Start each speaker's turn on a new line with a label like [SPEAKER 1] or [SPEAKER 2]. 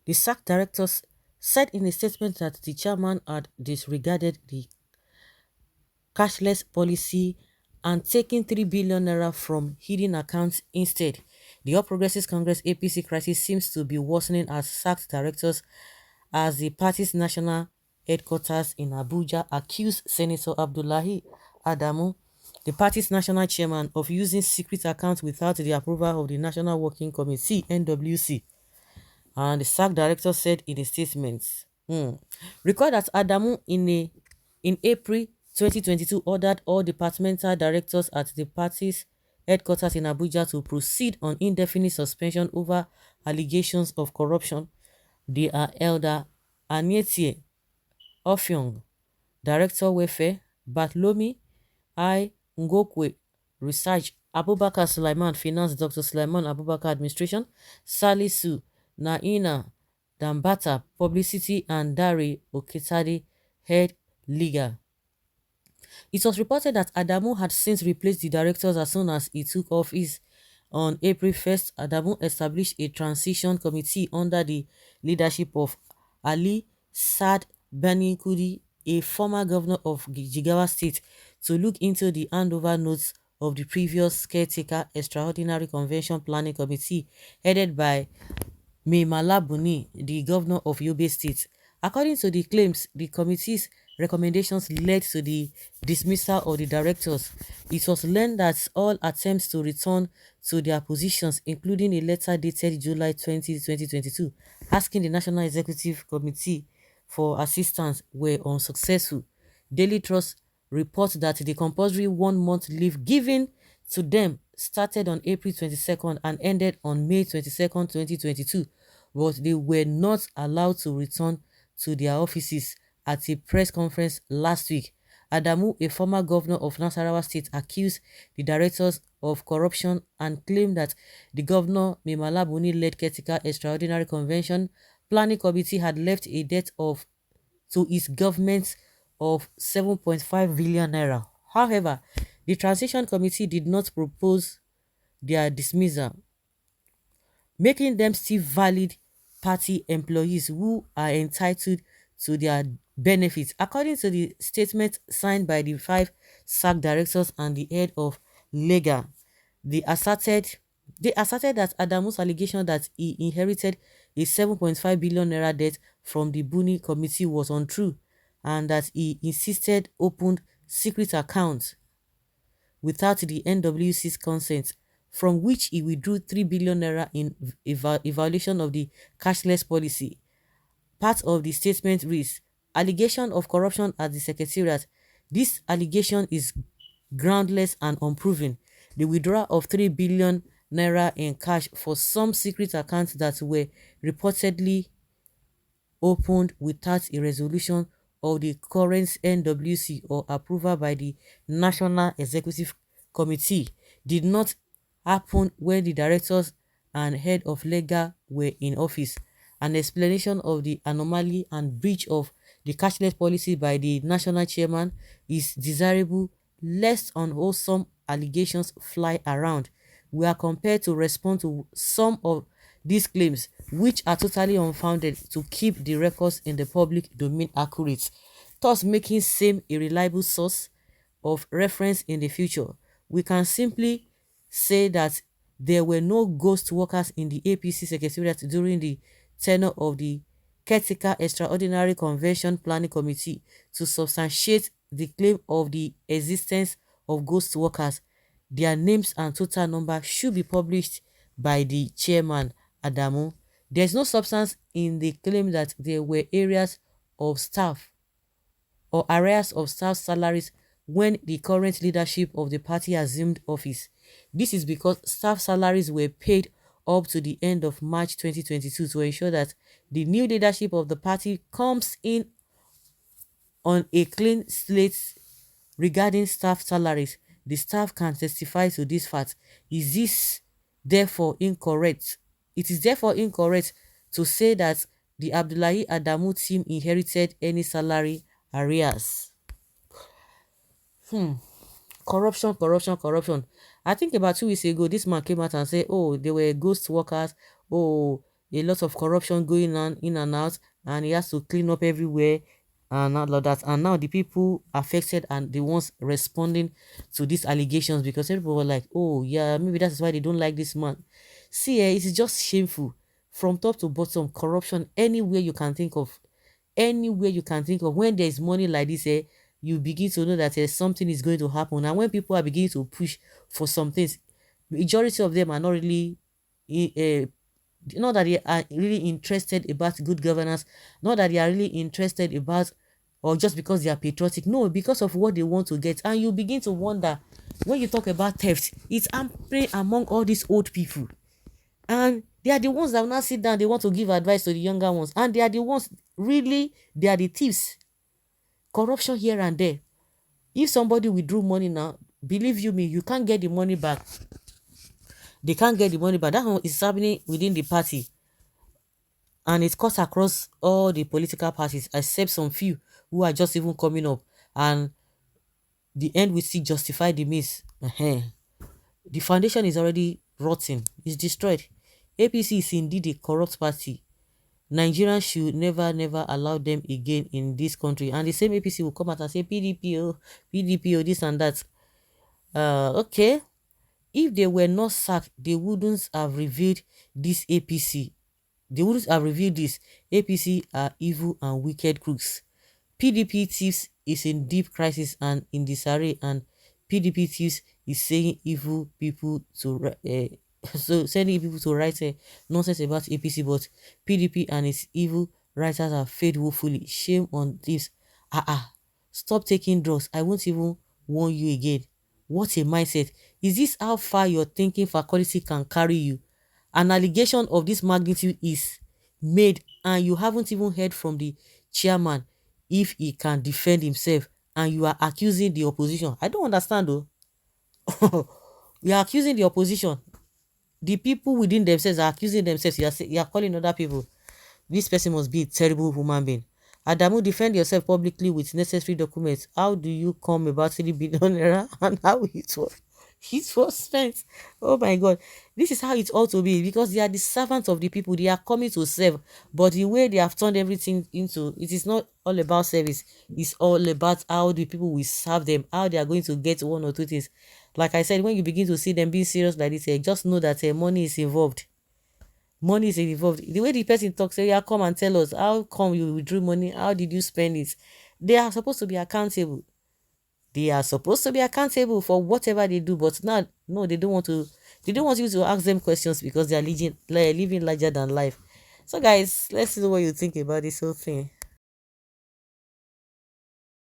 [SPEAKER 1] The SAC directors said in a statement that the chairman had disregarded the cashless policy and taking 3 billion naira from hidden accounts instead. The All Progressives Congress APC crisis seems to be worsening as sacked directors as the party's national headquarters in Abuja accused Senator Abdullahi Adamu, the party's national chairman, of using secret accounts without the approval of the National Working Committee (NWC). And the SAC director said in a statement, recall that Adamu in April 2022 ordered all departmental directors at the party's headquarters in Abuja to proceed on indefinite suspension over allegations of corruption. They are Elder Anietie Offiong, Director Welfare, Bartholomew I. Ngokwe, Research, Abubakar Sulaiman, Finance, Dr. Sulaiman Abubakar, Administration, Salisu Naina Dambata, Publicity, and Dari Oketade, Head Legal. It was reported that Adamu had since replaced the directors as soon as he took office. On April 1st, Adamu established a transition committee under the leadership of Ali Saad Bani Kudi, a former governor of Jigawa State, to look into the handover notes of the previous caretaker extraordinary convention planning committee headed by Mai Mala Buni, the governor of Yobe State. According to the claims, the committee's recommendations led to the dismissal of the directors. It was learned that all attempts to return to their positions, including a letter dated July 20, 2022, asking the National Executive Committee for assistance, were unsuccessful. Daily Trust reports that the compulsory 1 month leave given to them started on April 22nd and ended on May 22nd, 2022, but they were not allowed to return to their offices. At a press conference last week, Adamu, a former governor of Nasarawa State, accused the directors of corruption and claimed that the governor Mimala Buni-led caretaker extraordinary convention planning committee had left a debt of to its government of 7.5 billion naira. However, the transition committee did not propose their dismissal, making them still valid party employees who are entitled to their benefits. According to the statement signed by the 5 SAC directors and the head of Lega, they asserted that Adamu's allegation that he inherited a 7.5 billion naira debt from the Buni committee was untrue, and that he insisted opened secret accounts without the NWC's consent, from which he withdrew 3 billion naira in a violation of the cashless policy. Part of the statement reads, allegation of corruption at the secretariat. This allegation is groundless and unproven. The withdrawal of 3 billion naira in cash for some secret accounts that were reportedly opened without a resolution of the current NWC or approval by the National Executive Committee did not happen when the directors and head of Lega were in office. An explanation of the anomaly and breach of the cashless policy by the national chairman is desirable lest unwholesome allegations fly around. We are compelled to respond to some of these claims, which are totally unfounded, to keep the records in the public domain accurate, thus making same a reliable source of reference in the future. We can simply say that there were no ghost workers in the APC secretariat during the tenure of the caretaker extraordinary convention planning committee to substantiate the claim of the existence of ghost workers. Their names and total number should be published by the chairman, Adamu. There is no substance in the claim that there were areas of staff or arrears of staff salaries when the current leadership of the party assumed office. This is because staff salaries were paid up to the end of March 2022 to ensure that the new leadership of the party comes in on a clean slate regarding staff salaries. The staff can testify to this fact. Is this therefore incorrect? It is therefore incorrect to say that the Abdullahi Adamu team inherited any salary arrears. Corruption, corruption, corruption. I think about 2 weeks ago, this man came out and said, oh, they were ghost workers. Oh, a lot of corruption going on in and out, and he has to clean up everywhere and all of that. And now the people affected and the ones responding to these allegations, because everybody were like, oh yeah, maybe that's why they don't like this man. See, it is just shameful from top to bottom. Corruption anywhere you can think of, anywhere you can think of. When there is money like this, you begin to know that something is going to happen. And when people are beginning to push for some things, majority of them are not really uh, not that they are really interested about good governance, not that they are really interested about, or just because they are patriotic. No, because of what they want to get. And you begin to wonder, when you talk about theft, it's happening among all these old people, and they are the ones that will not sit down, they want to give advice to the younger ones, and they are the ones, really, they are the thieves. Corruption here and there. If somebody withdrew money now, believe you me, you can't get the money back. They can't get the money back. That one is happening within the party, and it cuts across all the political parties except some few who are just even coming up, and the end will still justify the means. The foundation is already rotten, it's destroyed. APC is indeed a corrupt party. Nigerians should never allow them again in this country. And the same APC will come out and say PDP, oh, PDP, oh, this and that. Okay, if they were not sacked, they wouldn't have revealed this APC. They wouldn't have revealed this. APC are evil and wicked crooks. PDP thieves is in deep crisis and in disarray, and PDP thieves is saying evil people to so sending people to write nonsense about APC, but PDP and its evil writers are failed woefully. Shame on this. Stop taking drugs. I won't even warn you again. What a mindset. Is this how far your thinking faculty can carry you? An allegation of this magnitude is made, and you haven't even heard from the chairman if he can defend himself, and you are accusing the opposition. I don't understand though. You are accusing the opposition. The people within themselves are accusing themselves. You are calling other people. This person must be a terrible human being. Adamu, defend yourself publicly with necessary documents. How do you come about 3 billion naira and how it was spent? Oh my God. This is how it ought to be, because they are the servants of the people. They are coming to serve. But the way they have turned everything into, it is not all about service. It's all about how the people will serve them, how they are going to get one or two things. Like I said, when you begin to see them being serious like this, just know that money is involved. Money is involved. The way the person talks, say, yeah, come and tell us, how come you withdrew money? How did you spend it? They are supposed to be accountable. They are supposed to be accountable for whatever they do, but now, no, they don't want to. They don't want you to ask them questions because they are living larger than life. So, guys, let's see what you think about this whole thing.